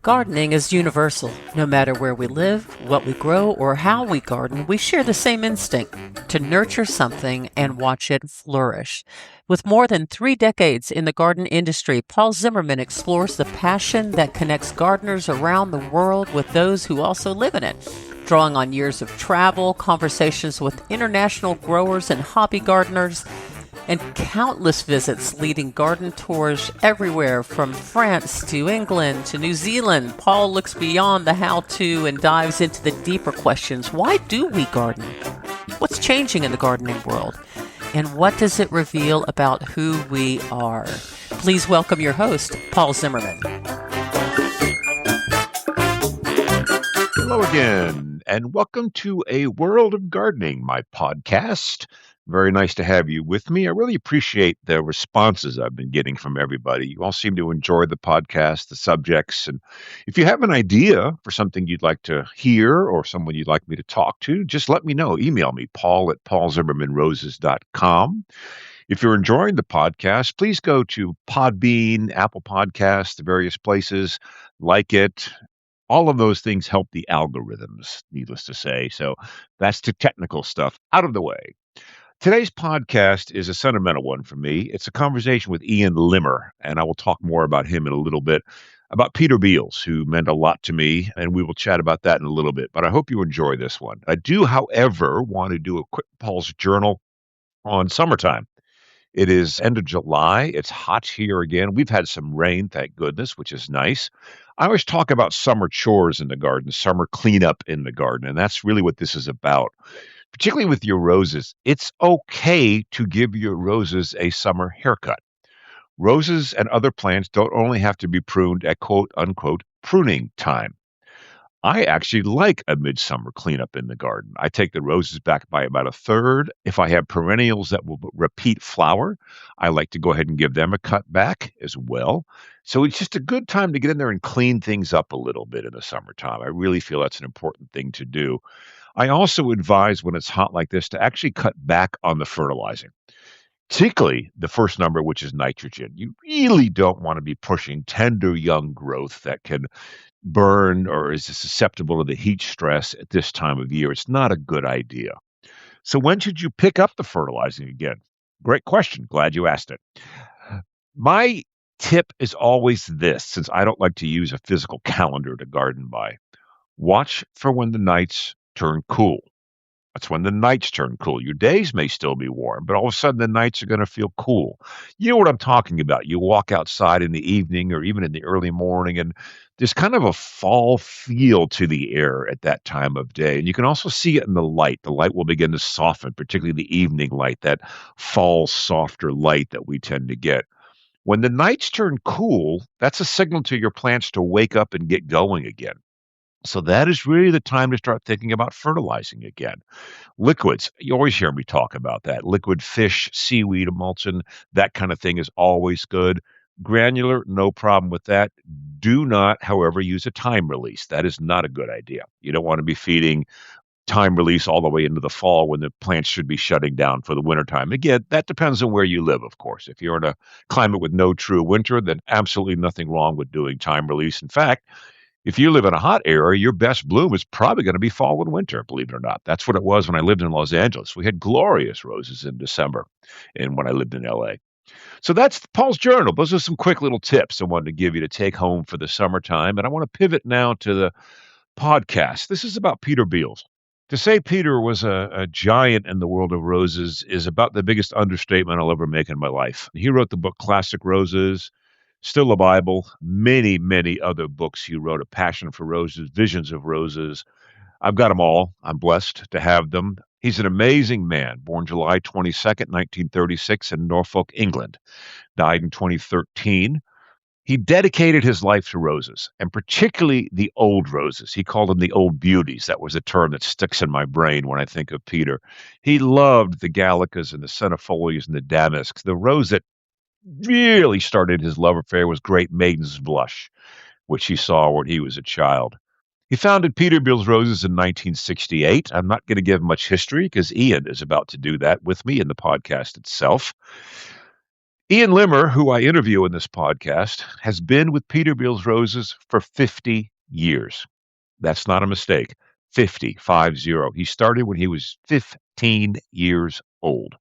Gardening is universal. No matter where we live, what we grow, or how we garden, we share the same instinct to nurture something and watch it flourish. With more than 3 decades in the garden industry, Paul Zimmerman explores the passion that connects gardeners around the world with those who also live in it. Drawing on years of travel, conversations with international growers and hobby gardeners, and countless visits leading garden tours everywhere from France to England to New Zealand, Paul looks beyond the how-to and dives into the deeper questions. Why do we garden? What's changing in the gardening world? And what does it reveal about who we are? Please welcome your host, Paul Zimmerman. Hello again, and welcome to A World of Gardening, my podcast. Very nice to have you with me. I really appreciate the responses I've been getting from everybody. You all seem to enjoy the podcast, the subjects, and if you have an idea for something you'd like to hear or someone you'd like me to talk to, just let me know. Email me, paul@paulzimmermanroses.com. If you're enjoying the podcast, please go to Podbean, Apple Podcasts, the various places, like it. All of those things help the algorithms, needless to say. So that's the technical stuff out of the way. Today's podcast is a sentimental one for me. It's a conversation with Ian Limmer, and I will talk more about him in a little bit, about Peter Beales, who meant a lot to me, and we will chat about that in a little bit. But I hope you enjoy this one. I do, however, want to do a quick Paul's Journal on summertime. It is end of July. It's hot here again. We've had some rain, thank goodness, which is nice. I always talk about summer chores in the garden, summer cleanup in the garden, and that's really what this is about. Particularly with your roses, it's okay to give your roses a summer haircut. Roses and other plants don't only have to be pruned at quote unquote pruning time. I actually like a midsummer cleanup in the garden. I take the roses back by about a third. If I have perennials that will repeat flower, I like to go ahead and give them a cut back as well. So it's just a good time to get in there and clean things up a little bit in the summertime. I really feel that's an important thing to do. I also advise when it's hot like this to actually cut back on the fertilizing, particularly the first number, which is nitrogen. You really don't want to be pushing tender young growth that can burn or is susceptible to the heat stress at this time of year. It's not a good idea. So when should you pick up the fertilizing again? Great question. Glad you asked it. My tip is always this, since I don't like to use a physical calendar to garden by. Watch for when the nights turn cool. That's when the nights turn cool. Your days may still be warm, but all of a sudden the nights are going to feel cool. You know what I'm talking about. You walk outside in the evening or even in the early morning, and there's kind of a fall feel to the air at that time of day. And you can also see it in the light. The light will begin to soften, particularly the evening light, that fall, softer light that we tend to get. When the nights turn cool, that's a signal to your plants to wake up and get going again. So that is really the time to start thinking about fertilizing again. Liquids, you always hear me talk about that. Liquid fish, seaweed, emulsion, that kind of thing is always good. Granular, no problem with that. Do not, however, use a time release. That is not a good idea. You don't want to be feeding time release all the way into the fall when the plants should be shutting down for the wintertime. Again, that depends on where you live, of course. If you're in a climate with no true winter, then absolutely nothing wrong with doing time release. In fact, if you live in a hot area, your best bloom is probably going to be fall and winter, believe it or not. That's what it was when I lived in Los Angeles. We had glorious roses in December and when I lived in LA. So that's Paul's Journal. Those are some quick little tips I wanted to give you to take home for the summertime. And I want to pivot now to the podcast. This is about Peter Beales. To say Peter was a giant in the world of roses is about the biggest understatement I'll ever make in my life. He wrote the book Classic Roses, Still a Bible, many, many other books he wrote, A Passion for Roses, Visions of Roses. I've got them all. I'm blessed to have them. He's an amazing man, born July 22nd, 1936 in Norfolk, England, died in 2013. He dedicated his life to roses, and particularly the old roses. He called them the old beauties. That was a term that sticks in my brain when I think of Peter. He loved the gallicas and the centifolias and the damasks. The rose that really started his love affair was Great Maiden's Blush, which he saw when he was a child. He founded Peter Beales Roses in 1968. I'm not going to give much history because Ian is about to do that with me in the podcast itself. Ian Limmer, who I interview in this podcast, has been with Peter Beales Roses for 50 years. That's not a mistake. 50, 50. He started when he was 15 years old.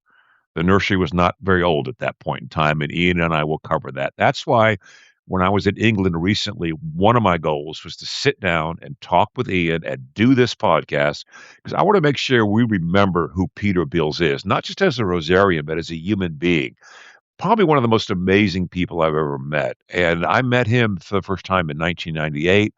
The nursery was not very old at that point in time, and Ian and I will cover that. That's why when I was in England recently, one of my goals was to sit down and talk with Ian and do this podcast because I want to make sure we remember who Peter Beales is, not just as a Rosarian, but as a human being. Probably one of the most amazing people I've ever met. And I met him for the first time in 1998.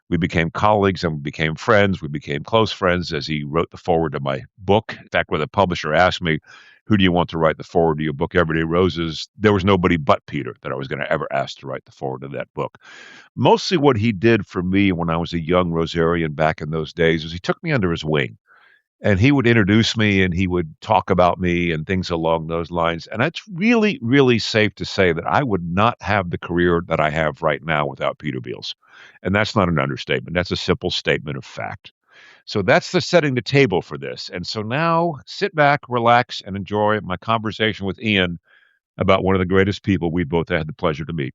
We became colleagues and we became friends. We became close friends as he wrote the foreword to my book. In fact, when the publisher asked me, who do you want to write the foreword to your book, Everyday Roses? There was nobody but Peter that I was going to ever ask to write the foreword to that book. Mostly what he did for me when I was a young Rosarian back in those days was he took me under his wing and he would introduce me and he would talk about me and things along those lines. And it's really, really safe to say that I would not have the career that I have right now without Peter Beales. And that's not an understatement. That's a simple statement of fact. So that's the setting the table for this. And so now sit back, relax, and enjoy my conversation with Ian about one of the greatest people we both had the pleasure to meet.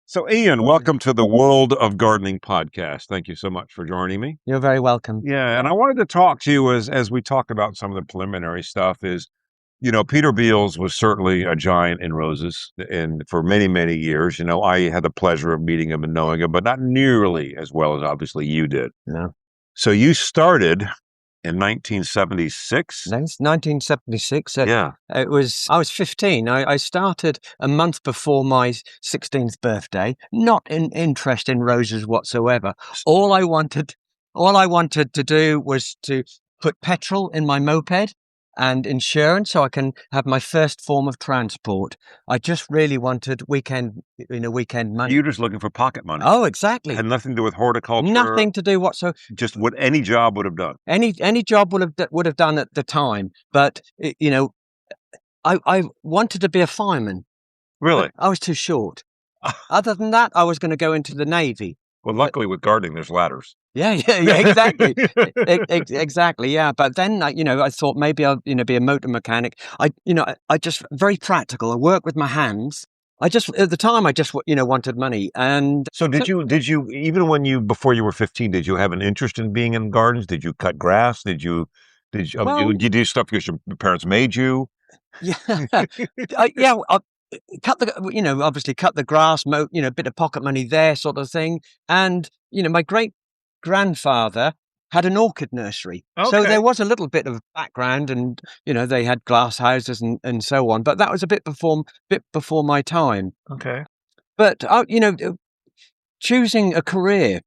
So, Ian, welcome to the World of Gardening podcast. Thank you so much for joining me. You're very welcome. Yeah, and I wanted to talk to you as we talk about some of the preliminary stuff is, Peter Beales was certainly a giant in roses and for many, many years. I had the pleasure of meeting him and knowing him, but not nearly as well as obviously you did. No. So you started in 1976? 1976. Yeah. I was 15. I started a month before my 16th birthday, not in interest in roses whatsoever. All I wanted to do was to put petrol in my moped and insurance so I can have my first form of transport. I just really wanted weekend money. You're just looking for pocket money. Oh, exactly. Had nothing to do with horticulture. Nothing to do whatsoever. Just what any job would have done. Any job would have done at the time, but I wanted to be a fireman. Really? I was too short. Other than that, I was going to go into the Navy. Well, luckily with gardening, there's ladders. Yeah, exactly, exactly, yeah. But then, I thought maybe I'll, be a motor mechanic. I just very practical. I work with my hands. At the time, I just wanted money. And so did you even before you were 15, did you have an interest in being in gardens? Did you cut grass? Did you do stuff because your parents made you? Yeah, obviously cut the grass, bit of pocket money there, sort of thing. And my great grandfather had an orchid nursery, so there was a little bit of background, and they had glass houses and so on. But that was a bit before my time. Okay, but choosing a career,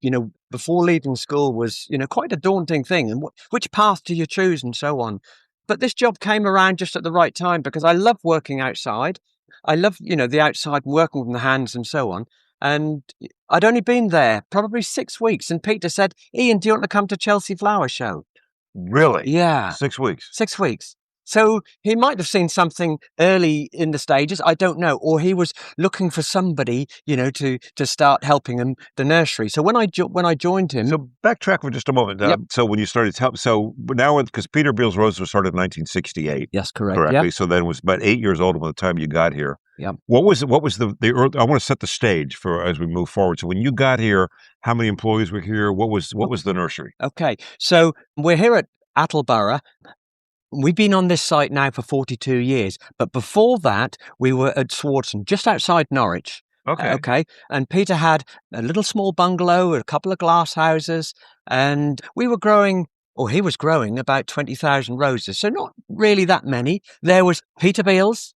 before leaving school was quite a daunting thing, and which path do you choose and so on. But this job came around just at the right time because I love working outside. I love, the outside working with the hands and so on. And I'd only been there probably 6 weeks. And Peter said, Ian, do you want to come to Chelsea Flower Show? Really? Yeah. 6 weeks? 6 weeks. So he might have seen something early in the stages, I don't know, or he was looking for somebody, to start helping him the nursery. So when I joined him, so backtrack for just a moment. Yep. So when you started, so now because Peter Beales Roses was started in 1968, yes, correctly. Yep. So then it was about 8 years old by the time you got here. Yeah. What was the early, I want to set the stage for as we move forward. So when you got here, how many employees were here? What was the nursery? Okay, so we're here at Attleborough. We've been on this site now for 42 years, but before that, we were at Swarton, just outside Norwich. Okay. And Peter had a little small bungalow, a couple of glass houses, and we were growing, or he was growing, about 20,000 roses. So not really that many. There was Peter Beales,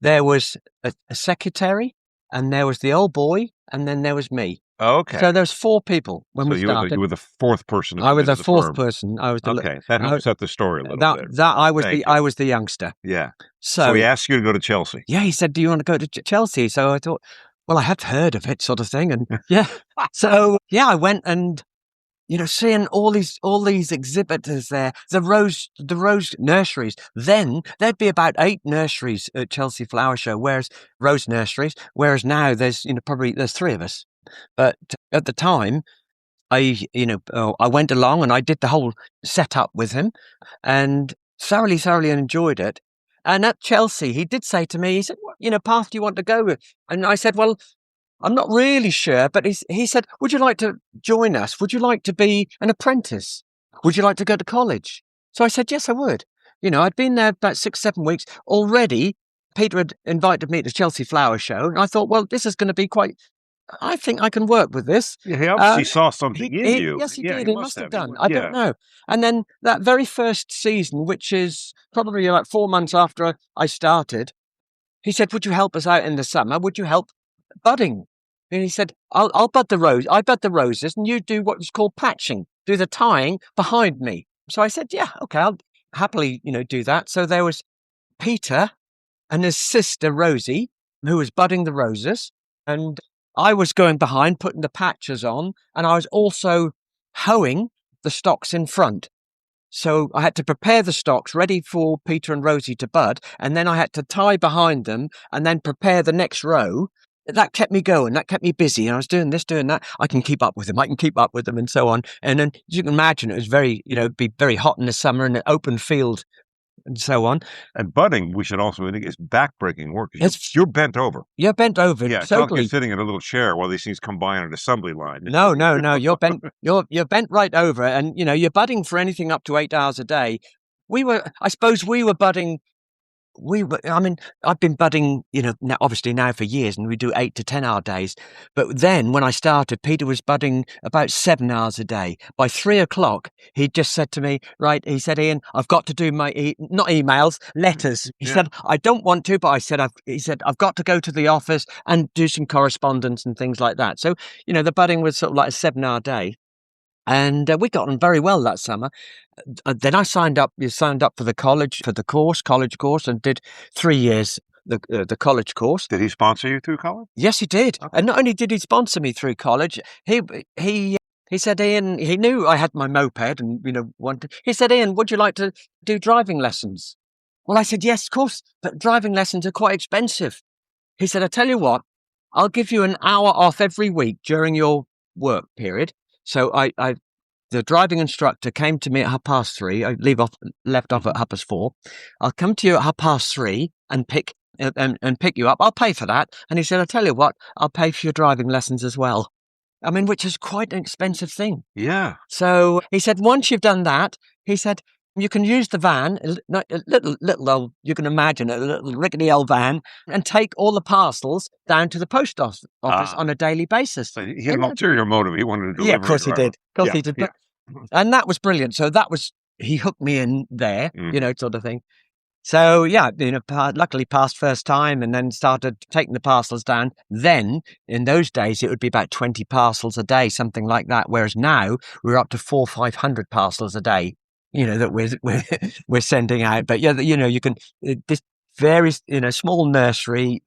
there was a secretary, and there was the old boy, and then there was me. Okay. So there's 4 people when we started. You were the fourth person. I was the fourth person. I was okay. That helps set the story a little bit. I was the youngster. Yeah. So he asked you to go to Chelsea. Yeah, he said, "Do you want to go to Chelsea?" So I thought, well, I had heard of it, sort of thing, and yeah. So yeah, I went and seeing all these exhibitors there, the rose nurseries. Then there'd be about 8 nurseries at Chelsea Flower Show, whereas now there's probably there's 3 of us. But at the time, I went along and I did the whole setup with him, and thoroughly enjoyed it. And at Chelsea, he did say to me, he said, "What, path do you want to go with?" And I said, "Well, I'm not really sure," but he said, "Would you like to join us? Would you like to be an apprentice? Would you like to go to college?" So I said, "Yes, I would." I'd been there about 6, 7 weeks already. Peter had invited me to the Chelsea Flower Show, and I thought, well, this is going to be I think I can work with this. Yeah, he obviously saw something in you. Yes, he Yeah, did. he He must have done. He I don't know. And then that very first season, which is probably like 4 months after I started, he said, "Would you help us out in the summer? Would you help budding?" And he said, I'll bud the rose. I bud the roses, and you do what is called patching, do the tying behind me." So I said, "Yeah, okay, I'll happily, do that." So there was Peter and his sister Rosie, who was budding the roses, and I was going behind, putting the patches on, and I was also hoeing the stocks in front. So I had to prepare the stocks ready for Peter and Rosie to bud, and then I had to tie behind them and then prepare the next row. That kept me going. That kept me busy. And I was doing this, doing that. I can keep up with them. And so on. And then, as you can imagine, it was very, it'd be very hot in the summer in an open field and so on. And budding, we should also indicate, is backbreaking work. It's- You're bent over. You're bent over. Yeah, it's not like totally. you're sitting in a little chair while these things come by on an assembly line. No. You're bent. You're bent right over, and you're budding for anything up to 8 hours a day. I suppose we were budding. I've been budding, now, obviously now for years, and we do 8 to 10 hour days. But then when I started, Peter was budding about 7 hours a day. By 3 o'clock, he just said to me, right, he said, "Ian, I've got to do my, not emails, letters." He said, "I don't want to," but he said, "I've got to go to the office and do some correspondence and things like that." So, the budding was sort of like a 7-hour day. And we got on very well that summer. Then I signed up. You signed up for the college course, and did 3 years the college course. Did he sponsor you through college? Yes, he did. Okay. And not only did he sponsor me through college, he said, "Ian," he knew I had my moped, and wanted. He said, "Ian, would you like to do driving lessons?" Well, I said, "Yes, of course, but driving lessons are quite expensive." He said, "I tell you what, I'll give you an hour off every week during your work period." So the driving instructor came to me at 3:30. I left off at 4:30. "I'll come to you at 3:30 and pick you up. I'll pay for that." And he said, "I tell you what, I'll pay for your driving lessons as well." Which is quite an expensive thing. Yeah. So he said, "Once you've done that," he said, "you can use the van, a little old, you can imagine a little rickety old van, and take all the parcels down to the post office on a daily basis." So he had an ulterior motive. He wanted to deliver. Yeah, of course he did. Of course he did. Yeah. And that was brilliant. So he hooked me in there, Mm. sort of thing. So yeah, luckily passed first time, and then started taking the parcels down. Then in those days, it would be about 20 parcels a day, something like that. Whereas now we're up to 400-500 parcels a day, that we're sending out. But yeah, you can, this varies, small nursery.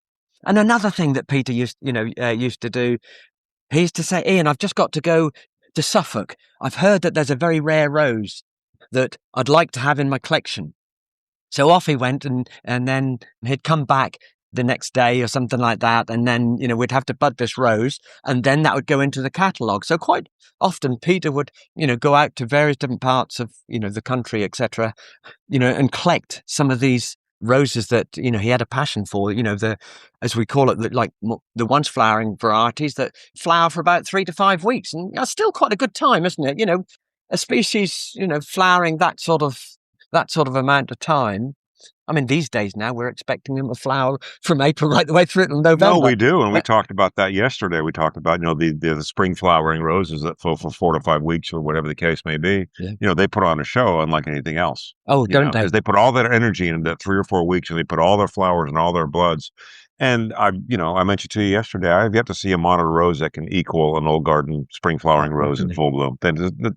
And another thing that Peter used to do, he used to say, "Ian, I've just got to go to Suffolk. I've heard that there's a very rare rose that I'd like to have in my collection." So off he went, and then he'd come back the next day or something like that, and then we'd have to bud this rose, and then that would go into the catalogue. So quite often Peter would go out to various different parts of the country, etc., and collect some of these roses that he had a passion for. As we call it, the once flowering varieties that flower for about 3 to 5 weeks, and that's still quite a good time, isn't it? A species flowering that sort of amount of time. These days now we're expecting them to flower from April right the way through till November. No, we do, and we talked about that yesterday. We talked about the spring flowering roses that flow for 4 to 5 weeks or whatever the case may be. Yeah. They put on a show unlike anything else. Oh, don't they? Because they put all that energy into that 3 or 4 weeks, and they put all their flowers and all their bloods. And I mentioned to you yesterday, I've yet to see a monitor rose that can equal an old garden spring flowering rose in full bloom.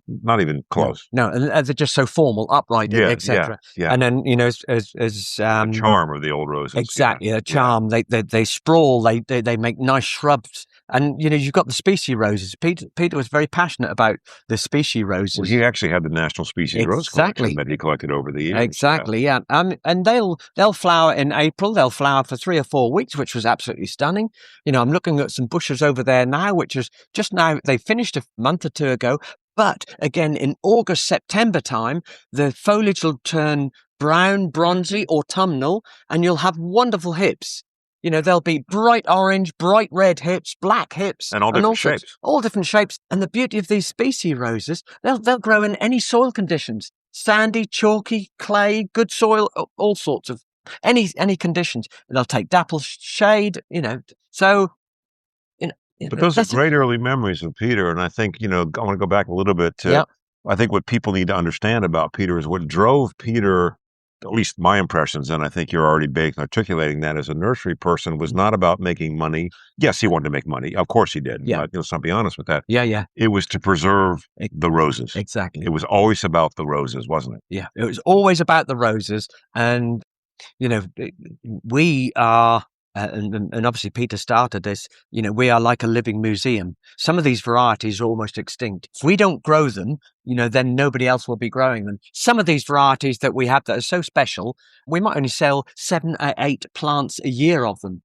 Not even close. No, and they're just so formal, upright, etc. Yeah. And then as the charm of the old roses. Exactly, the charm. They sprawl. They make nice shrubs. And you've got the species roses. Peter was very passionate about the species roses. Well, he actually had the National Species Rose collection that he collected over the years. Exactly, yeah. And they'll flower in April. They'll flower for 3 or 4 weeks, which was absolutely stunning. I'm looking at some bushes over there now, which is just now, they finished a month or 2 ago. But again, in August, September time, the foliage will turn brown, bronzy, autumnal, and you'll have wonderful hips. There'll be bright orange, bright red hips, black hips, And all different shapes. All different shapes. And the beauty of these species roses, they'll grow in any soil conditions: sandy, chalky, clay, good soil, all sorts of any conditions. They'll take dapple shade. So. But those are great early memories of Peter, and I think I want to go back a little bit to. Yep. I think what people need to understand about Peter is what drove Peter. At least my impressions, and I think you're already articulating that as a nursery person, was not about making money. Yes, he wanted to make money. Of course he did. Yeah. Let's not be honest with that. Yeah. It was to preserve the roses. Exactly. It was always about the roses, wasn't it? Yeah, it was always about the roses. And, we are, and obviously Peter started this, we are like a living museum. Some of these varieties are almost extinct. If we don't grow them, then nobody else will be growing them. Some of these varieties that we have that are so special, we might only sell 7 or 8 plants a year of them.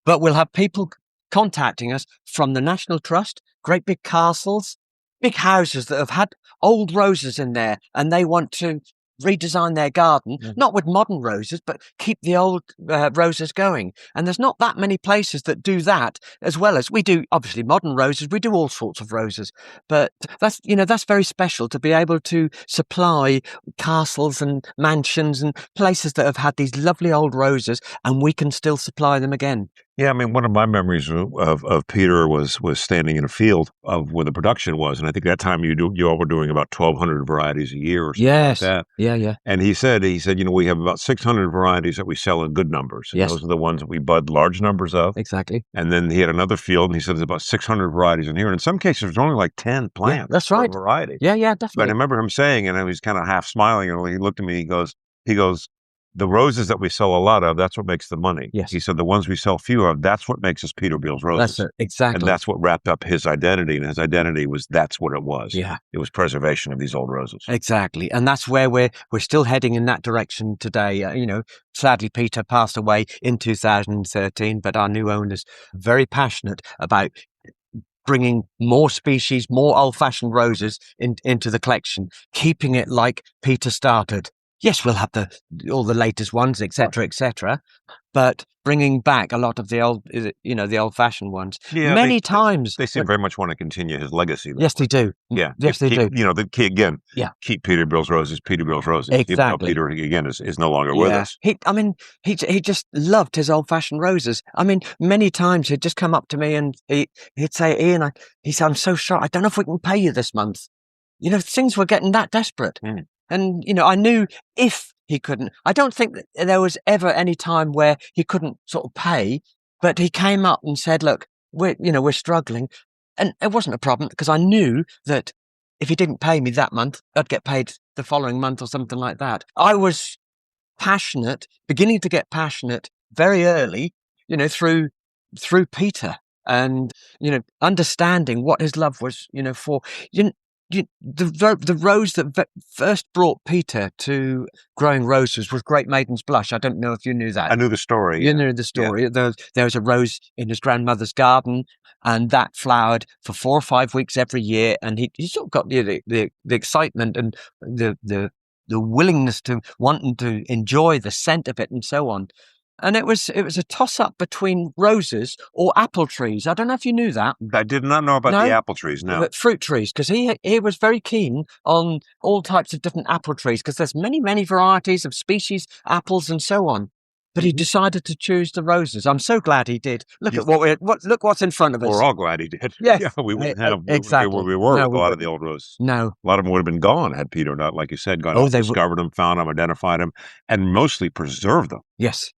But we'll have people contacting us from the National Trust, great big castles, big houses that have had old roses in there, and they want to redesign their garden, not with modern roses, but keep the old roses going. And there's not that many places that do that, as well as we do, obviously, modern roses. We do all sorts of roses, but that's very special to be able to supply castles and mansions and places that have had these lovely old roses, and we can still supply them again. Yeah, I mean, one of my memories of Peter was standing in a field of where the production was, and I think that time you all were doing about 1,200 varieties a year or something like that. Yeah. And he said, we have about 600 varieties that we sell in good numbers. And Yes. Those are the ones that we bud large numbers of. Exactly. And then he had another field, and he said there's about 600 varieties in here. And in some cases, there's only like 10 plants. Yeah, that's right. Per variety. Yeah, But I definitely. remember him saying, and I was kind of half smiling, and he looked at me, he goes, the roses that we sell a lot of, that's what makes the money. Yes. He said the ones we sell few of, that's what makes us Peter Beales roses. That's it. Exactly. And that's what wrapped up his identity. And his identity that's what it was. Yeah. It was preservation of these old roses. Exactly. And that's where we're still heading in that direction today. Sadly, Peter passed away in 2013, but our new owner's very passionate about bringing more species, more old-fashioned roses into the collection, keeping it like Peter started. Yes, we'll have all the latest ones, etc., but bringing back a lot of the old, the old-fashioned ones. Yeah, Many times they seem very much want to continue his legacy. Yes, they do. Yeah, yes, they do. The key again. Yeah, keep Peter Beales roses. Peter Beales roses. Exactly. Even though Peter again is no longer with us. He just loved his old-fashioned roses. I mean, many times he'd just come up to me and he'd say, "Ian, he said, I'm so short. I don't know if we can pay you this month." Things were getting that desperate. Mm. And, I knew if he couldn't, I don't think that there was ever any time where he couldn't sort of pay, but he came up and said, look, we're struggling. And it wasn't a problem because I knew that if he didn't pay me that month, I'd get paid the following month or something like that. I was beginning to get passionate very early, through Peter and, understanding what his love was, for, the rose that first brought Peter to growing roses was Great Maiden's Blush. I don't know if you knew that. I knew the story. You knew the story. Yeah. There was a rose in his grandmother's garden, and that flowered for 4 or 5 weeks every year. And he sort of got the excitement and the willingness to wanting to enjoy the scent of it and so on. And it was a toss-up between roses or apple trees. I don't know if you knew that. I did not know about the apple trees, no. But fruit trees, because he was very keen on all types of different apple trees, because there's many, many varieties of species, apples and so on. But he decided to choose the roses. I'm so glad he did. Look at look what's in front of us. We're all glad he did. Yes. Yeah, we wouldn't have exactly. where we were with a lot of the old roses. No. A lot of them would have been gone had Peter not, like you said, discovered them, found them, identified them, and mostly preserved them. Yes.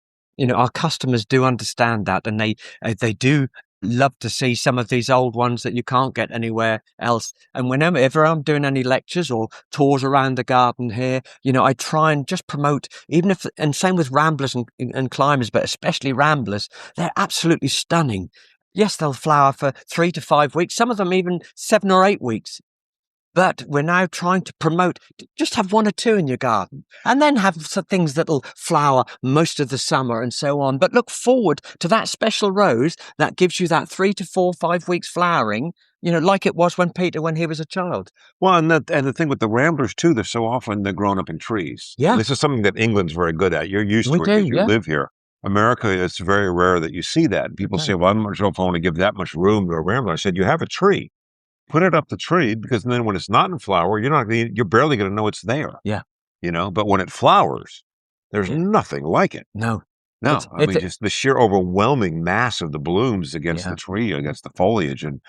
Our customers do understand that, and they do love to see some of these old ones that you can't get anywhere else. And whenever I'm doing any lectures or tours around the garden here, I try and just promote, and same with ramblers and climbers, but especially ramblers, they're absolutely stunning. Yes, they'll flower for 3 to 5 weeks, some of them even 7 or 8 weeks. But we're now trying to promote, just have 1 or 2 in your garden and then have some things that'll flower most of the summer and so on. But look forward to that special rose that gives you that 3 to 4, 5 weeks flowering, like it was when he was a child. Well, and the thing with the ramblers too, they're grown up in trees. Yeah. This is something that England's very good at. You're used We to it do, because you yeah. live here. America, it's very rare that you see that. People say, well, I'm not sure if I want to give that much room to a rambler. I said, you have a tree. Put it up the tree, because then when it's not in flower, you're barely going to know it's there. Yeah. But when it flowers, there's nothing like it. No. No, just the sheer overwhelming mass of the blooms against the tree, against the foliage. And,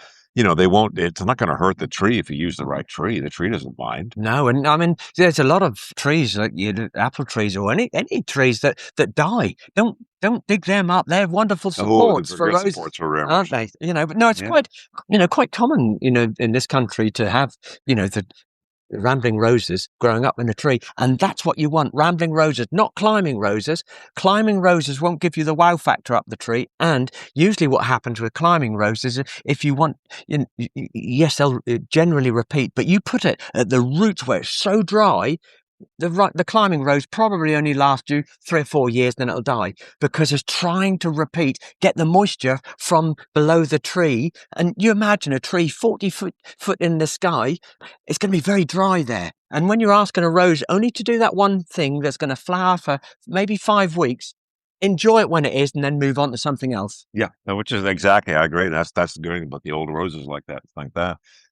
it's not going to hurt the tree if you use the right tree. The tree doesn't mind. No, and I mean, there's a lot of trees, like apple trees or any trees that die. Don't dig them up. They're wonderful supports for roses, aren't they? But no, it's quite common, in this country to have, the rambling roses growing up in a tree, and that's what you want. Rambling roses, not climbing roses. Climbing roses won't give you the wow factor up the tree, and usually what happens with climbing roses, if you want, yes, they'll generally repeat, but you put it at the roots where it's so dry, the climbing rose probably only lasts you 3 or 4 years, then it'll die, because it's trying to get the moisture from below the tree. And you imagine a tree 40 foot in the sky, it's going to be very dry there. And when you're asking a rose only to do that one thing that's going to flower for maybe 5 weeks, enjoy it when it is, and then move on to something else. Yeah, which is exactly, I agree. That's the good thing about the old roses like that.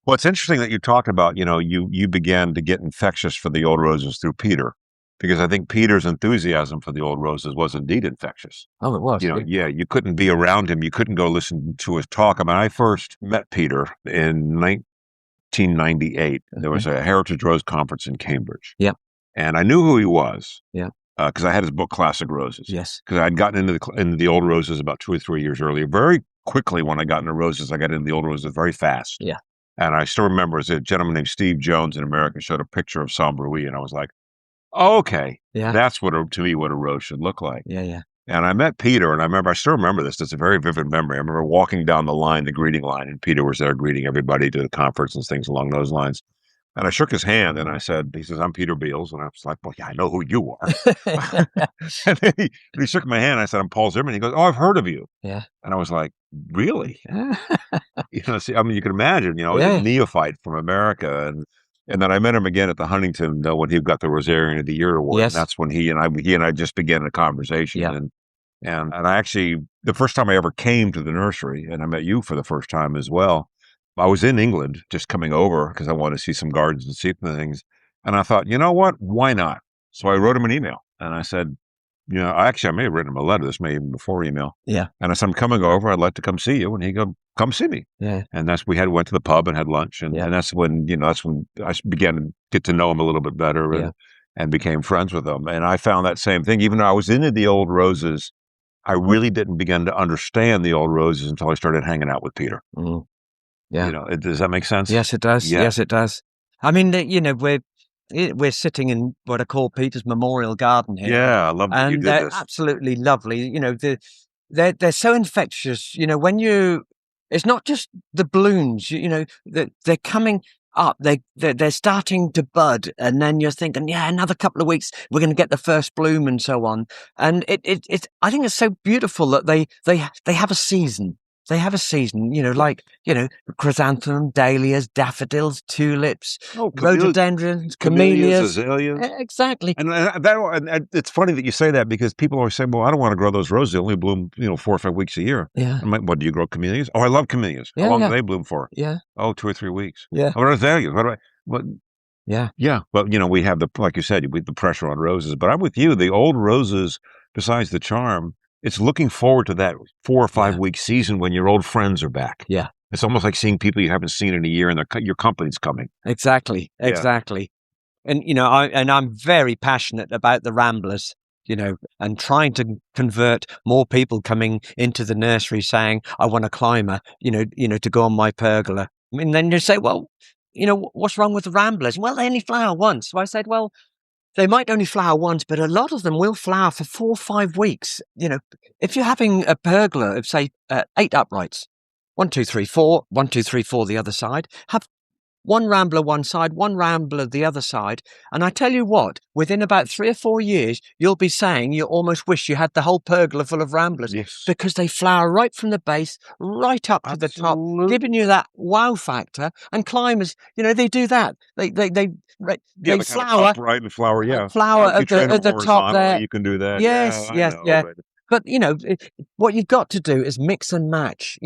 Well, it's interesting that you talked about, you began to get infectious for the old roses through Peter, because I think Peter's enthusiasm for the old roses was indeed infectious. Oh, it was. You couldn't be around him. You couldn't go listen to his talk. I mean, I first met Peter in 1998. There was a Heritage Rose Conference in Cambridge. Yeah. And I knew who he was. Yeah. Because I had his book, Classic Roses. Yes. Because I'd gotten into the old roses about 2 or 3 years earlier. Very quickly, when I got into roses, I got into the old roses very fast. Yeah. And I still remember, as a gentleman named Steve Jones in America showed a picture of Sombreuil, and I was like, oh, okay, that's to me what a rose should look like. Yeah, yeah. And I met Peter, and I still remember this. It's a very vivid memory. I remember walking down the line, the greeting line, and Peter was there greeting everybody to the conference and things along those lines. And I shook his hand, and he says, I'm Peter Beales. And I was like, well, yeah, I know who you are. And then he shook my hand. And I said, I'm Paul Zimmerman. He goes, oh, I've heard of you. Yeah. And I was like, really? You can imagine, a neophyte from America. And then I met him again at the Huntington when he got the Rosarian of the Year award. Yes. And that's when he and I just began a conversation. Yeah. And I actually, the first time I ever came to the nursery, and I met you for the first time as well, I was in England just coming over because I wanted to see some gardens and see some things. And I thought, you know what? Why not? So I wrote him an email, and I said, I may have written him a letter. This may have been before email. Yeah. And I said, I'm coming over. I'd like to come see you. And he go, come see me. Yeah. And went to the pub and had lunch. And that's when I began to get to know him a little bit better and became friends with him. And I found that same thing. Even though I was into the old roses, I really didn't begin to understand the old roses until I started hanging out with Peter. Mm-hmm. Yeah. Does that make sense? Yes, it does. Yeah. Yes, it does. I mean, we're sitting in what I call Peter's Memorial Garden here. Yeah, I love that you did they're this. absolutely lovely. They're so infectious. It's not just the blooms. They're coming up. They're starting to bud, and then you're thinking, another couple of weeks we're going to get the first bloom and so on. And it's I think it's so beautiful that they have a season. They have a season, chrysanthemum, dahlias, daffodils, tulips, rhododendrons, camellias, azaleas. Exactly. And it's funny that you say that, because people always say, well, I don't want to grow those roses. They only bloom, 4 or 5 weeks a year. Yeah. I'm like, what, do you grow camellias? Oh, I love camellias. Yeah, How long do they bloom for? Yeah. Oh, 2 or 3 weeks. Yeah. What are azaleas? Yeah. Yeah. But, we have like you said, we have the pressure on roses. But I'm with you. The old roses, besides the charm, it's looking forward to that 4 or 5 week season when your old friends are back. Yeah. It's almost like seeing people you haven't seen in a year, and your company's coming. Exactly. Yeah. Exactly. And, I'm very passionate about the ramblers, and trying to convert more people coming into the nursery saying, I want a climber, to go on my pergola. I mean, then you say, well, what's wrong with the ramblers? Well, they only flower once. So I said, well, they might only flower once, but a lot of them will flower for 4 or 5 weeks. If you're having a pergola of, say, 8 uprights, 1, 2, 3, 4, 1, 2, 3, 4 the other side, have one Rambler one side, one Rambler the other side. And I tell you what, within about 3 or 4 years, you'll be saying you almost wish you had the whole pergola full of Ramblers, Yes. because they flower right from the base, right up to the top, giving you that wow factor. And climbers, they do that. They Yeah, flower upright and flower. Yeah, flower you train them at the top horizontally. there. You can do that. Yes, Yeah, I yes, know. yeah. But what you've got to do is mix and match.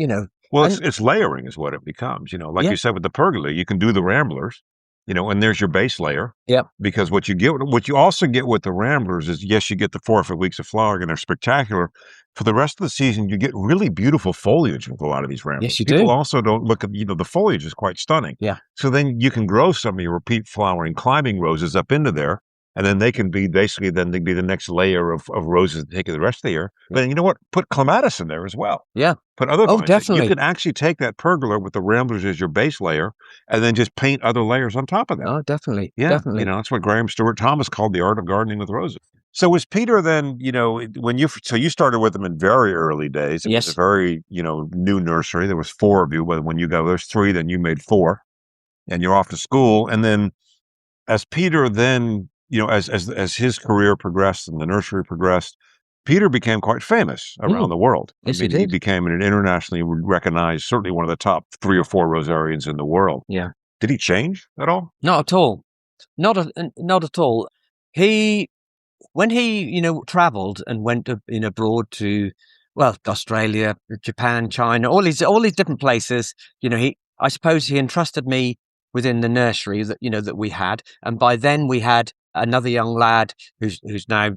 Well, And it's layering is what it becomes. Like yeah, you said with the pergola, you can do the ramblers, and there's your base layer. Yep. Because what you also get with the ramblers is, yes, you get the 4 or 5 weeks of flowering and they're spectacular. For the rest of the season, you get really beautiful foliage with a lot of these ramblers. Yes, you People do. also don't look at, the foliage is quite stunning. Yeah. So then you can grow some of your repeat flowering climbing roses up into there. And then they can be then they'd be the next layer of roses to take the rest of the year. But then you know what? Put clematis in there as well. Yeah. Put other Oh, vines. definitely. You can actually take that pergola with the ramblers as your base layer and then just paint other layers on top of that. Oh, definitely. Yeah. Definitely. That's what Graham Stewart Thomas called the art of gardening with roses. So was Peter then, so you started with him in very early days. It was Yes. a very, new nursery. There was 4 of you, but when you got, there's 3, then you made 4 and you're off to school. And then as Peter then, as his career progressed and the nursery progressed, Peter became quite famous around the world. Yes, I mean, he did. he became an internationally recognized, certainly one of the top 3 or 4 rosarians in the world. Yeah. Did he change at all? Not at all. Not at all. When he traveled and went abroad to, well, Australia, Japan, China, all these different places, I suppose he entrusted me within the nursery that we had, and by then we had another young lad who's now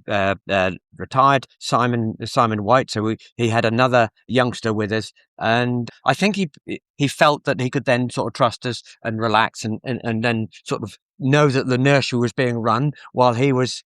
retired, Simon White. So he had another youngster with us, and I think he felt that he could then sort of trust us and relax and then sort of know that the nursery was being run while he was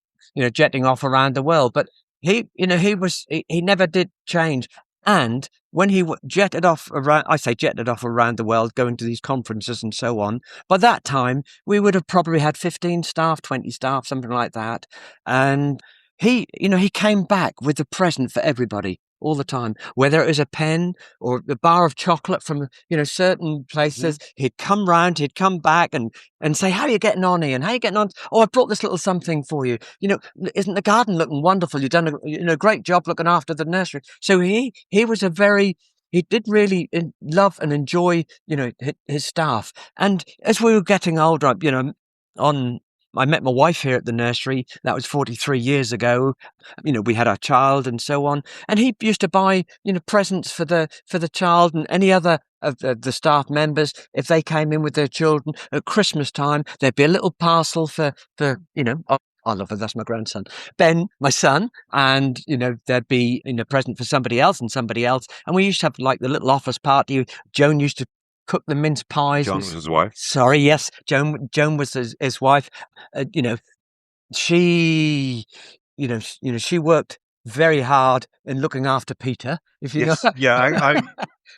jetting off around the world. But he never did change. And when he jetted off around, I say jetted off around the world, going to these conferences and so on, by that time we would have probably had 15 staff, 20 staff, something like that. And he came back with a present for everybody all the time, whether it was a pen or a bar of chocolate from certain places. He'd come round, he'd come back and say, "How are you getting on, Ian? How are you getting on? Oh, I brought this little something for you. Isn't the garden looking wonderful? You've done a great job looking after the nursery." So he did really love and enjoy his staff. And as we were getting older, I met my wife here at the nursery. That was 43 years ago. We had our child and so on. And he used to buy, presents for the child and any other of the staff members. If they came in with their children at Christmas time, there'd be a little parcel for Oliver, that's my grandson, Ben, my son, and there'd be present for somebody else and somebody else. And we used to have like the little office party. Joan used to cook the mince pies. Joan was his wife? Sorry, yes. Joan was his wife. She she worked very hard in looking after Peter. If you know. Yeah, I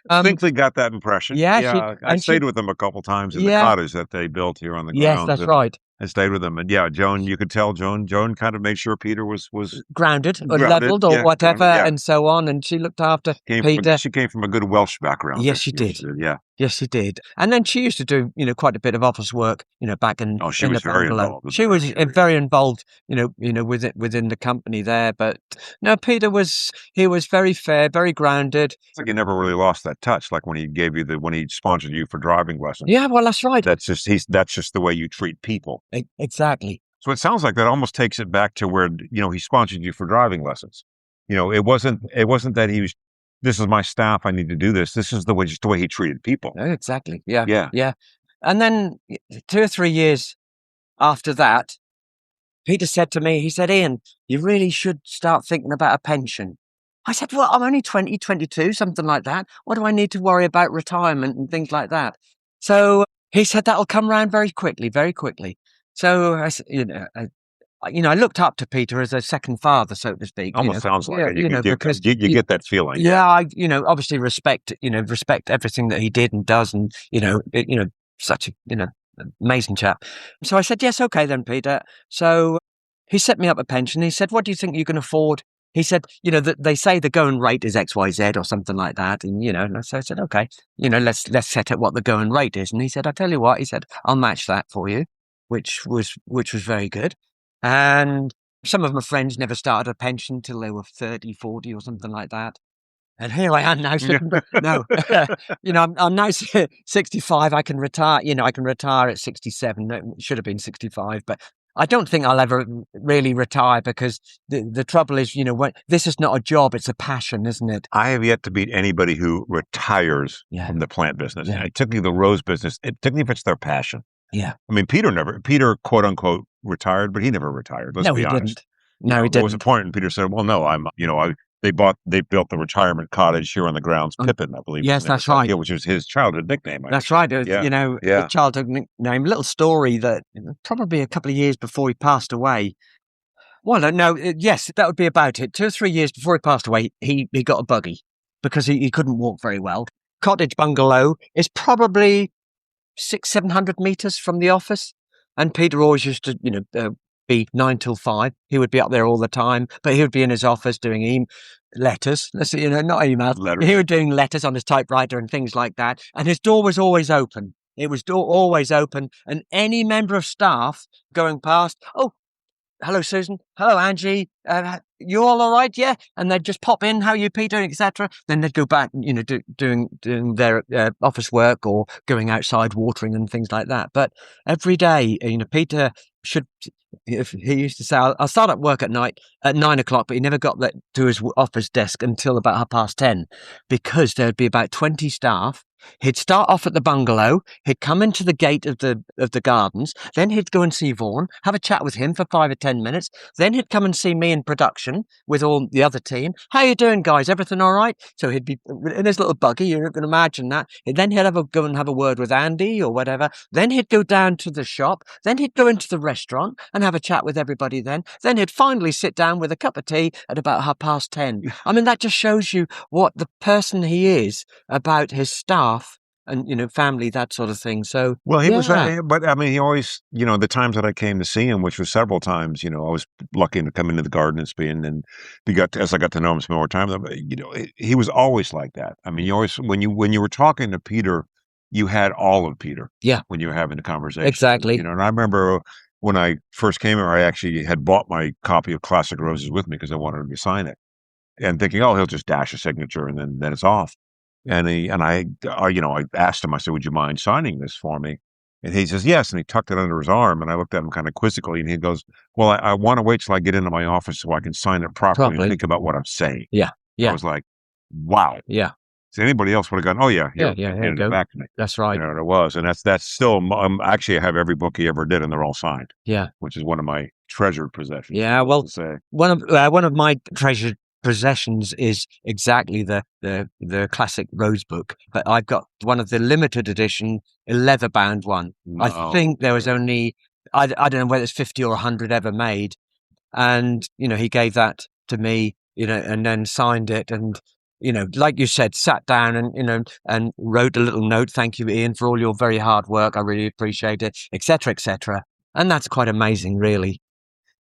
distinctly got that impression. Yeah, I stayed with them a couple times in the cottage that they built here on the Yes, grounds. that's right. I stayed with them, and Joan, you could tell Joan kind of made sure Peter was grounded or grounded, leveled or whatever, grounded, and so on. And she looked after Peter. She came from a good Welsh background. Yes, she did. Yeah. Yes, she did. And then she used to do, quite a bit of office work, back in. Oh, she in was the very bungalow. involved. She was very involved, within the company there. But no, Peter was very fair, very grounded. It's like he never really lost that touch, like when he gave you when he sponsored you for driving lessons. Yeah, well, that's right. That's just the way you treat people. Exactly. So it sounds like that almost takes it back to where he sponsored you for driving lessons. It wasn't that he was. This is my staff. I need to do this. This is just the way he treated people. Exactly. Yeah. Yeah. Yeah. And then 2 or 3 years after that, Peter said to me, he said, "Ian, you really should start thinking about a pension." I said, "Well, I'm only 20, 22, something like that. What do I need to worry about retirement and things like that?" So he said, "That'll come round very quickly, very quickly." So I said, I looked up to Peter as a second father, so to speak. Almost sounds like it. Because you get that feeling. Yeah, I obviously respect everything that he did and does, and such a amazing chap. So I said, "Yes, okay then, Peter." So he set me up a pension. He said, "What do you think you can afford he said, that they say the going rate is XYZ or something like that. And, and so I said, okay, let's set it what the going rate is. And he said, I tell you what, he said, I'll match that for you, which was very good. And some of my friends never started a pension till they were 30, 40 or something like that. And here I am now. No, I'm now 65. I can retire. I can retire at 67. No, it should have been 65, but I don't think I'll ever really retire because the trouble is, this is not a job; it's a passion, isn't it? I have yet to meet anybody who retires from the plant business. Yeah. It took me the rose business. It took me if it's their passion. Yeah. I mean, Peter, quote unquote, retired, but he never retired. Let's be honest. Didn't. No, he didn't. There was a point when Peter said, well, no, they built the retirement cottage here on the grounds, Pippin, I believe. Yes, that's right. Which was his childhood nickname. That's right. A childhood nickname. Little story that probably a couple of years before he passed away. Well, no, yes, that would be about it. 2 or 3 years before he passed away, he got a buggy because he couldn't walk very well. Cottage bungalow is probably 600-700 meters from the office. And Peter always used to, be 9 till 5. He would be up there all the time, but he would be in his office doing letters. Not emails. Letters. He was doing letters on his typewriter and things like that. And his door was always open. It was always open. And any member of staff going past, oh, hello, Susan. Hello, Angie. You all right? Yeah. And they'd just pop in. How are you, Peter? Etc. Then they'd go back, doing their office work or going outside watering and things like that. But every day, Peter should. If he used to say, I'll start at work at night at 9 o'clock, but he never got to his office desk until about 10:30 because there'd be about 20 staff. He'd start off at the bungalow. He'd come into the gate of the gardens. Then he'd go and see Vaughan, have a chat with him for 5 or 10 minutes. Then he'd come and see me in production with all the other team. How you doing, guys? Everything all right? So he'd be in his little buggy. You can imagine that. Then he'd go and have a word with Andy or whatever. Then he'd go down to the shop. Then he'd go into the restaurant and have a chat with everybody. Then he'd finally sit down with a cup of tea at about 10:30. I mean, that just shows you what the person he is about his staff. And, family, that sort of thing. So, well, he was, but I mean, he always, the times that I came to see him, which was several times, I was lucky to come into the garden and speak. And as I got to know him some more time, he was always like that. I mean, you always, when you were talking to Peter, you had all of Peter. Yeah. When you were having a conversation. Exactly. And I remember when I first came here, I actually had bought my copy of Classic Roses with me because I wanted him to sign it. And thinking, oh, he'll just dash a signature and then it's off. And I asked him, I said, would you mind signing this for me? And he says, yes. And he tucked it under his arm. And I looked at him kind of quizzically and he goes, well, I want to wait till I get into my office so I can sign it properly. And think about what I'm saying. Yeah. Yeah. I was like, wow. Yeah. So anybody else would have gone, oh yeah. Here handed it back to me. That's right. It was. And that's still, actually I have every book he ever did and they're all signed. Yeah. Which is one of my treasured possessions. Yeah. Well, one of my treasured possessions is exactly the classic Rose book, but I've got one of the limited edition leather bound one. No. I think there was only I don't know whether it's 50 or 100 ever made, and he gave that to me, and then signed it, and like you said, sat down and and wrote a little note. Thank you, Ian, for all your very hard work. I really appreciate it, etc., etc. And that's quite amazing, really.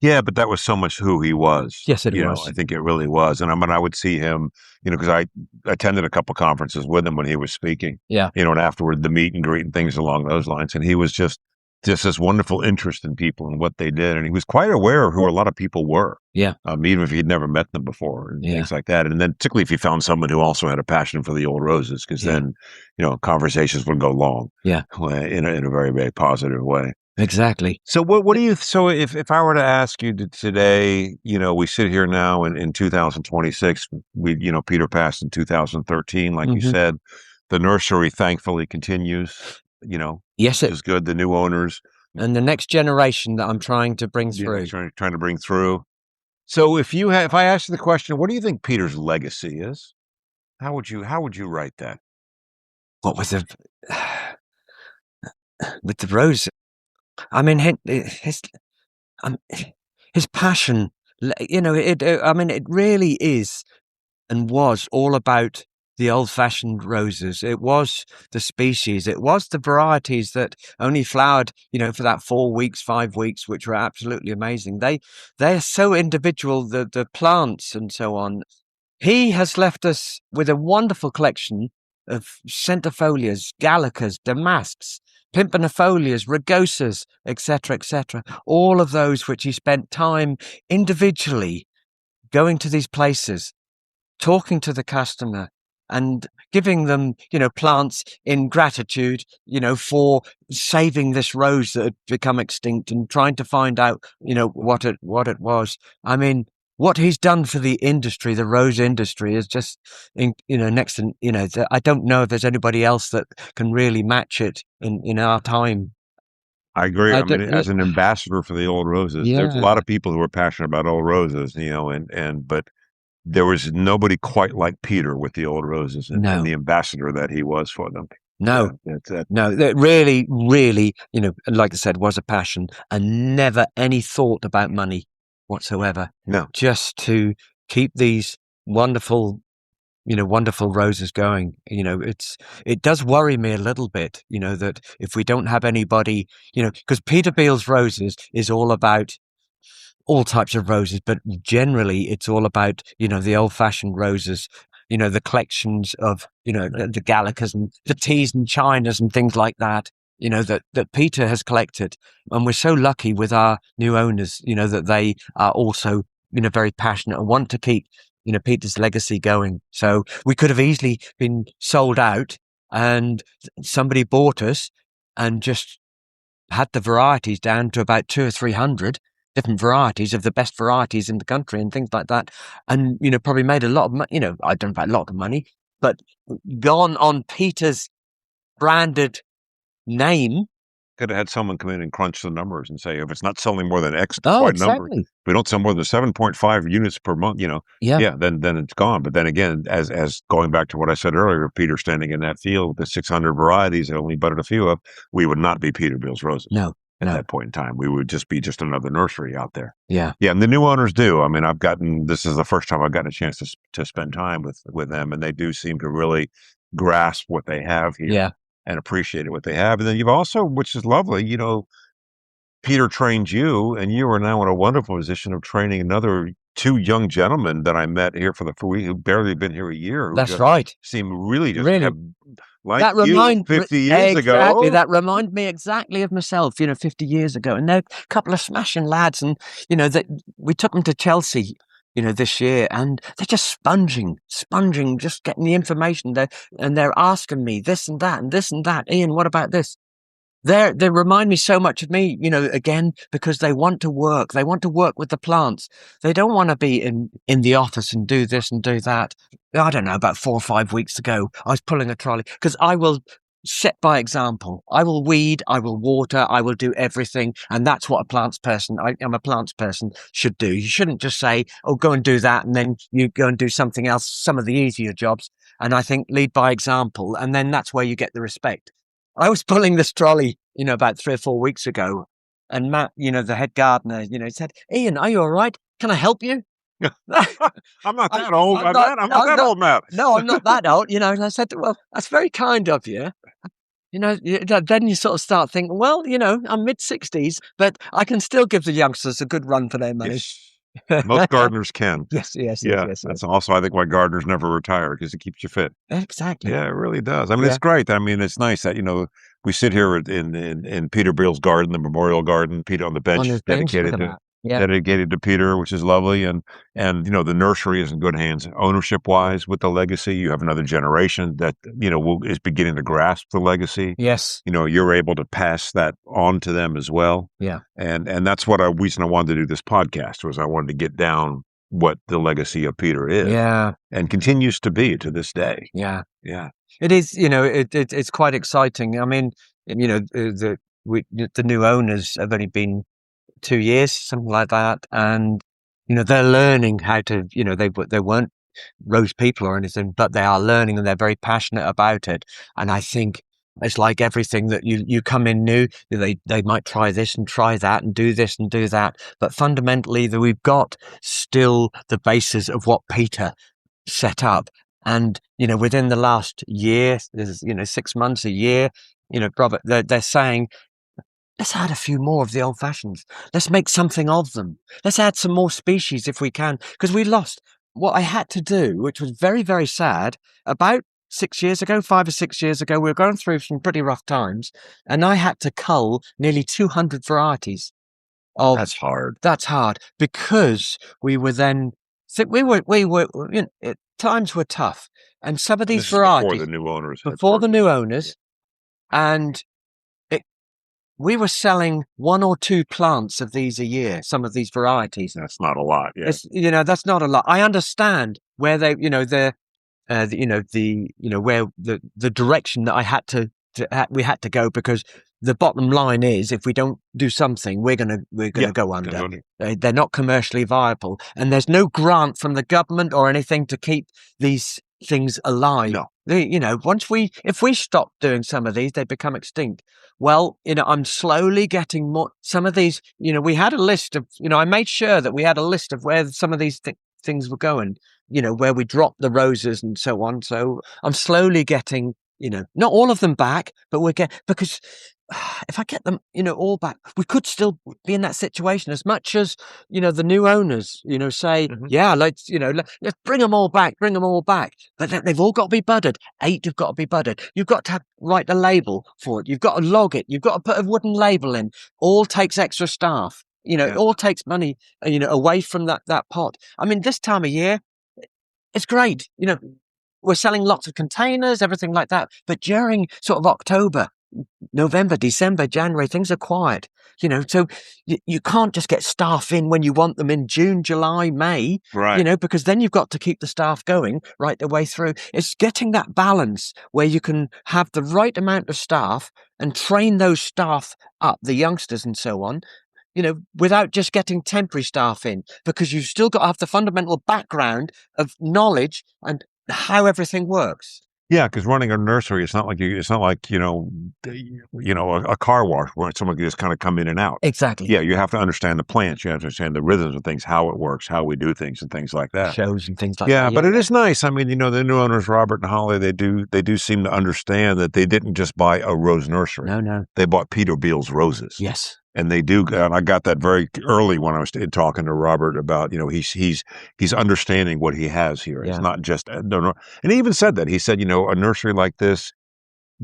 Yeah, but that was so much who he was. Yes, it was. I think it really was. And I would see him, because I attended a couple conferences with him when he was speaking. Yeah. And afterward, the meet and greet and things along those lines. And he was just this wonderful interest in people and what they did. And he was quite aware of who a lot of people were. Yeah. Even if he'd never met them before and things like that. And then particularly if he found someone who also had a passion for the old roses, because then, conversations would go long. Yeah. In a very, very positive way. Exactly. So so if I were to ask you today, we sit here now in 2026, Peter passed in 2013, like you said, the nursery thankfully continues, yes, it is good. The new owners and the next generation that I'm trying to bring through, trying to bring through. So if I asked you the question, what do you think Peter's legacy is? How would you write that? What was with the rose? I mean, his passion, it really is and was all about the old-fashioned roses. It was the species. It was the varieties that only flowered, for that 4 weeks, 5 weeks, which were absolutely amazing. They're so individual, the plants and so on. He has left us with a wonderful collection of centifolias, gallicas, damasks, pimpernifolias, rugosas, etc., all of those which he spent time individually going to these places, talking to the customer and giving them, plants in gratitude, for saving this rose that had become extinct and trying to find out, what it was. I mean, what he's done for the industry, the rose industry, is just, next to, I don't know if there's anybody else that can really match it in our time. I agree. I mean, as an ambassador for the old roses, there's a lot of people who are passionate about old roses, but there was nobody quite like Peter with the old roses and the ambassador that he was for them. No, that really, really, like I said, was a passion and never any thought about money whatsoever. No, just to keep these wonderful roses going. It does worry me a little bit, that if we don't have anybody, because Peter Beales Roses is all about all types of roses, but generally it's all about, the old-fashioned roses, the collections of, the gallicas and the teas and chinas and things like that, that Peter has collected. And we're so lucky with our new owners, that they are also, very passionate and want to keep, Peter's legacy going. So we could have easily been sold out and somebody bought us and just had the varieties down to about 200 or 300 different varieties of the best varieties in the country and things like that. And, probably made a lot of money, I don't know about a lot of money, but gone on Peter's branded name. Could have had someone come in and crunch the numbers and say, if it's not selling more than X exactly. number, if we don't sell more than 7.5 units per month, then it's gone. But then again, as going back to what I said earlier, Peter standing in that field with the 600 varieties that only budded a few of, we would not be Peter Beales Roses. No. At that point in time, we would just be another nursery out there. Yeah. And the new owners do. I mean, this is the first time I've gotten a chance to spend time with them, and they do seem to really grasp what they have here. Yeah. And appreciate what they have. And then you've also, which is lovely, Peter trained you, and you are now in a wonderful position of training another 2 young gentlemen that I met here for the week who barely been here a year. That's right. Seem really like that you 50 years ago. Exactly. That reminded me exactly of myself, 50 years ago. And they're a couple of smashing lads. And, that we took them to Chelsea, this year, and they're just sponging, just getting the information there. And they're asking me this and that and this and that. Ian, what about this? They remind me so much of me, again, because they want to work. They want to work with the plants. They don't want to be in the office and do this and do that. I don't know, about 4 or 5 weeks ago, I was pulling a trolley because I will set by example. I will weed, I will water, I will do everything. And that's what a plants person, I'm a plants person, should do. You shouldn't just say, oh, go and do that. And then you go and do something else, some of the easier jobs. And I think lead by example. And then that's where you get the respect. I was pulling this trolley, about 3 or 4 weeks ago. And Matt, the head gardener, said, Ian, are you all right? Can I help you? I'm not that old. I'm not that old, Matt. No, I'm not that old. And I said, well, that's very kind of you. Then you sort of start thinking, well, I'm mid-60s, but I can still give the youngsters a good run for their money. Yes. Most gardeners can. Yes. That's also, I think, why gardeners never retire, because it keeps you fit. Exactly. Yeah, it really does. I mean, it's great. I mean, it's nice that, we sit here in Peter Beales' garden, the memorial garden, Peter on the bench, dedicated to Peter, which is lovely. And the nursery is in good hands ownership wise with the legacy. You have another generation that, is beginning to grasp the legacy. Yes. You're able to pass that on to them as well. Yeah. And that's what reason I wanted to do this podcast was I wanted to get down what the legacy of Peter is. Yeah. And continues to be to this day. Yeah. Yeah. It is, it's quite exciting. I mean, the new owners have only been 2 years, something like that. And, they're learning how to, they weren't rose people or anything, but they are learning and they're very passionate about it. And I think it's like everything that you come in new, they might try this and try that and do this and do that. But fundamentally, we've got still the basis of what Peter set up. And, within the last year, 6 months, a year, Robert, they're saying, let's add a few more of the old fashions. Let's make something of them. Let's add some more species if we can. Because we lost what I had to do, which was very, very sad. About 6 years ago, 5 or 6 years ago, we were going through some pretty rough times. And I had to cull nearly 200 varieties. That's hard. That's hard because we were then, times were tough. And some of these This varieties. is before the new owners. Before the new owners. And we were selling 1 or 2 plants of these a year, some of these varieties. That's not a lot. Yeah. That's not a lot. I understand where they, where the direction that I had we had to go, because the bottom line is, if we don't do something, we're gonna go under. They're not commercially viable, and there's no grant from the government or anything to keep these things alive. No. If we stop doing some of these, they become extinct. Well, I'm slowly getting more. Some of these, we had a list of, I made sure that we had a list of where some of these things were going, where we dropped the roses and so on. So I'm slowly getting, not all of them back, but because if I get them, all back, we could still be in that situation, as much as, the new owners, say, yeah, let's bring them all back. But they've all got to be budded. 8 have got to be budded. You've got to write a label for it. You've got to log it. You've got to put a wooden label in. All takes extra staff. It all takes money, away from that pot. I mean, this time of year, it's great. We're selling lots of containers, everything like that. But during sort of October, November, December, January, things are quiet, so you can't just get staff in when you want them in June, July, May, right? Because then you've got to keep the staff going right the way through. It's getting that balance where you can have the right amount of staff and train those staff up, the youngsters and so on, without just getting temporary staff in, because you've still got to have the fundamental background of knowledge and how everything works. Yeah, because running a nursery, it's not like a car wash where someone can just kind of come in and out. Exactly. Yeah, you have to understand the plants, you have to understand the rhythms of things, how it works, how we do things, and things like that. Shows and things like that. Yeah, but it is nice. I mean, the new owners, Robert and Holly, they do seem to understand that they didn't just buy a rose nursery. No. They bought Peter Beales roses. Yes. And they do, and I got that very early when I was talking to Robert about, he's understanding what he has here. Yeah. It's not just, and he even said that. He said, a nursery like this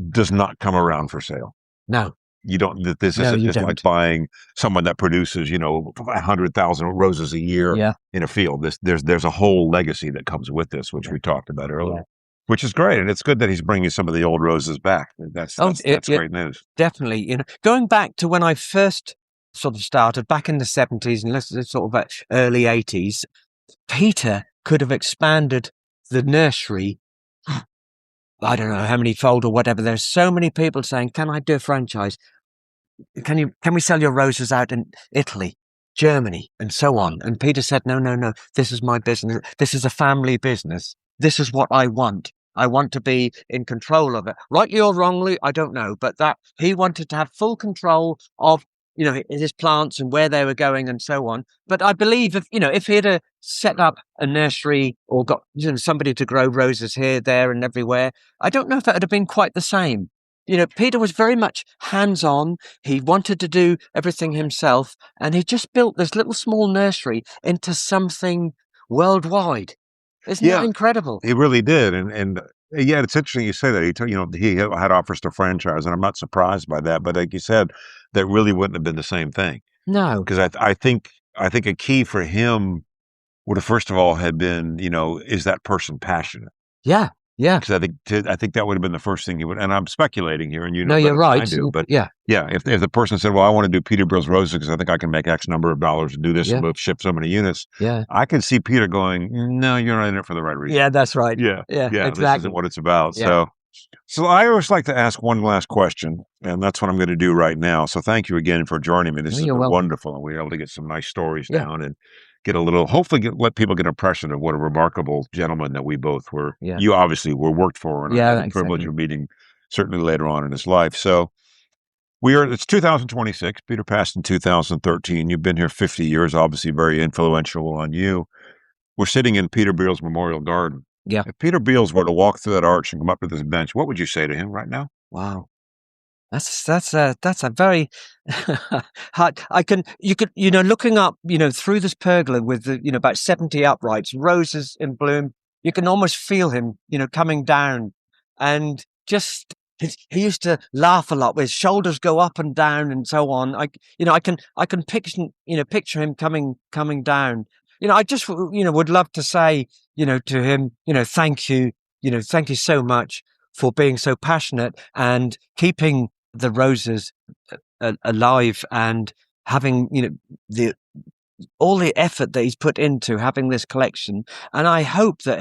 does not come around for sale. No. You don't, this isn't just like buying someone that produces, 100,000 roses a year in a field. There's a whole legacy that comes with this, which we talked about earlier. Yeah. Which is great, and it's good that he's bringing some of the old roses back. That's great news. Definitely, going back to when I first sort of started back in the 70s and sort of early 80s, Peter could have expanded the nursery. I don't know how many fold or whatever. There's so many people saying, "Can I do a franchise? Can we sell your roses out in Italy, Germany, and so on?" And Peter said, "No. This is my business. This is a family business. This is what I want. I want to be in control of it. Rightly or wrongly, I don't know, but that he wanted to have full control of, his plants and where they were going and so on. But I believe if he had set up a nursery or got somebody to grow roses here, there and everywhere, I don't know if it would have been quite the same. Peter was very much hands-on. He wanted to do everything himself, and he just built this little small nursery into something worldwide. Isn't that incredible? He really did. And it's interesting you say that. He had offers to franchise, and I'm not surprised by that. But like you said, that really wouldn't have been the same thing. No. Because I think a key for him would have, first of all, had been, is that person passionate? Yeah. Yeah. Because I think that would have been the first thing he would, and I'm speculating here, and no, you're right. I do, but if the person said, "Well, I want to do Peter Beales roses because I think I can make X number of dollars and do this and ship so many units," I can see Peter going, "No, you're not in it for the right reason." Yeah, that's right. Yeah, exactly. This isn't what it's about. Yeah. So I always like to ask one last question, and that's what I'm going to do right now. So thank you again for joining me. This has been wonderful, and we were able to get some nice stories down and get a little, hopefully let people get an impression of what a remarkable gentleman that we both were. Yeah. You obviously were worked for, and I had the privilege of meeting certainly later on in his life. So it's 2026. Peter passed in 2013. You've been here 50 years, obviously very influential on you. We're sitting in Peter Beales Memorial Garden. Yeah. If Peter Beales were to walk through that arch and come up to this bench, what would you say to him right now? Wow. That's a very hard. You could, looking up, through this pergola with the, about 70 uprights, roses in bloom. You can almost feel him, coming down, and just he used to laugh a lot. With his shoulders go up and down, and so on. I can picture him coming down. I just, would love to say, to him, thank you, thank you so much for being so passionate and keeping the roses alive, and having all the effort that he's put into having this collection. And I hope that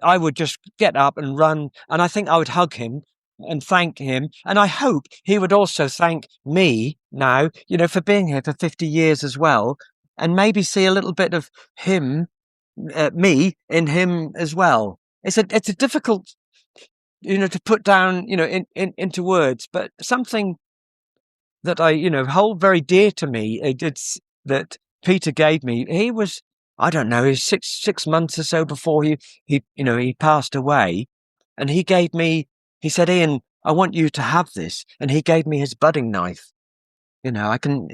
I would just get up and run, and I think I would hug him and thank him, and I hope he would also thank me now, for being here for 50 years as well, and maybe see a little bit of him, me in him as well. It's a difficult, to put down, into words, but something that I, hold very dear to me. It's that Peter gave me. He was, I don't know, he's six months or so before he passed away, and he gave me. He said, "Ian, I want you to have this," and he gave me his budding knife. I can,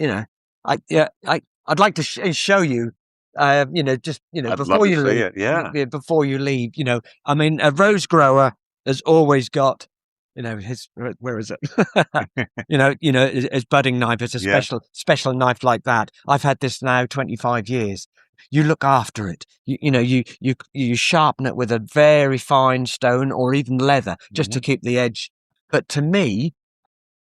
I'd like to show you. Just I'd before love to you see leave, it. Yeah. before you leave, I mean, a rose grower has always got, his, where is it? His budding knife. It's a Yes. special knife like that. I've had this now 25 years. You look after it. You sharpen it with a very fine stone or even leather just to keep the edge. But to me,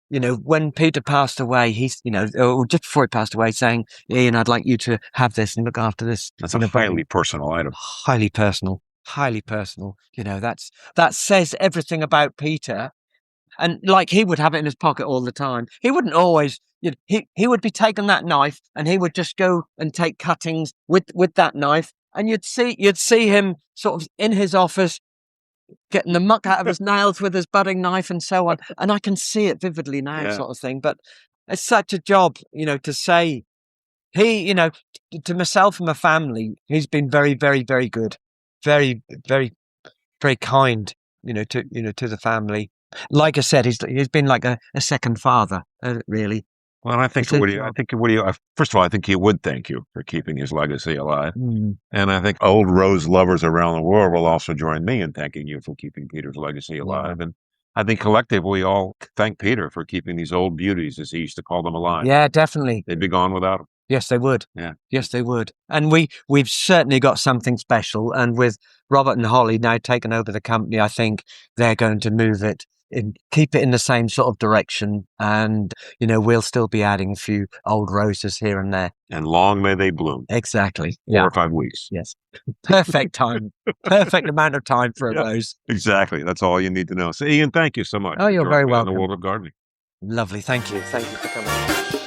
when Peter passed away, he's, or just before he passed away, saying, "Ian, I'd like you to have this and look after this." That's a highly personal item. Highly personal. Highly personal. That says everything about Peter. And like, he would have it in his pocket all the time. He wouldn't always, he would be taking that knife, and he would just go and take cuttings with that knife. And you'd see him sort of in his office, getting the muck out of his nails with his budding knife and so on. And I can see it vividly now, Yeah. sort of thing. But it's such a job, to say he, to myself and my family, he's been very, very, very good. Very, very, very kind, to the family. Like I said, he's been like a second father, really. Well, I think first of all, I think he would thank you for keeping his legacy alive. And I think old rose lovers around the world will also join me in thanking you for keeping Peter's legacy alive. And I think collectively, we all thank Peter for keeping these old beauties, as he used to call them, alive. Yeah, definitely. They'd be gone without him. Yes, they would. Yeah. Yes, they would. And we've certainly got something special. And with Robert and Holly now taking over the company, I think they're going to move it keep it in the same sort of direction. And, we'll still be adding a few old roses here and there. And long may they bloom. Exactly. 4 or 5 weeks. Yes. Perfect time. Perfect amount of time for a rose. Exactly. That's all you need to know. So, Ian, thank you so much. Oh, you're very welcome. In the world of gardening. Lovely. Thank you. Thank you for coming.